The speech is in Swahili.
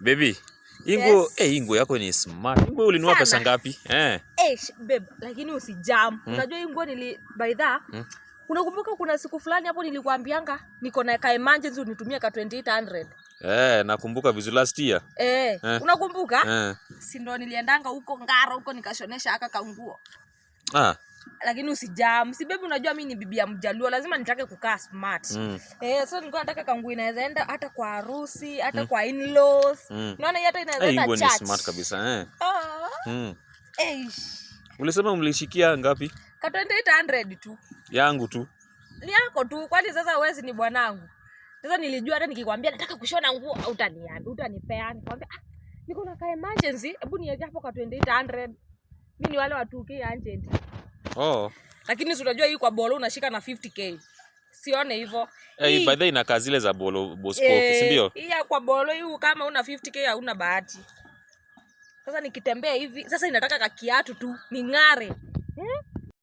Baby, Yes. hii nguo yako ni smart. Nguo ulinunua pesa ngapi? Babe, lakini usijam. Unajua hii nguo by that. Unakumbuka kuna siku fulani hapo nilikwambianga niko na ka emergency unitumie ka 2800. Nakumbuka vizuri last year. Unakumbuka? Si ndo niliendanga huko Ngara huko nikashonesha aka kanguo. Lakini usijam. Si babe, unajua mimi ni bibi ya Mjaluo, lazima nitake kukaa smart. So nilikuwa nataka kanguo inaweza enda hata kwa harusi, hata kwa in-laws. Unaona hata inaweza enda church. Hii ni smart kabisa, Ulisema mlishikia ngapi? Ka 2800 tu. Yangu tu. Ni yako tu, kwani sasa wewe ni bwanangu. Sasa nilijua hata nikikwambia nataka kushona nguo utanipea. Nikwambia niko na ka emergency, hebu niweke hapo ka 2800. Mimi ni wale wa 2K agent. Lakini si unajua hii kwa bolo unashika na 50K. Sione hivyo. By the way inakaa zile za bolo bospoko, si ndio? Hii kwa bolo hii kama una 50K hauna bahati. Sasa nikitembea hivi, sasa inataka ka kiatu tu, ning'are.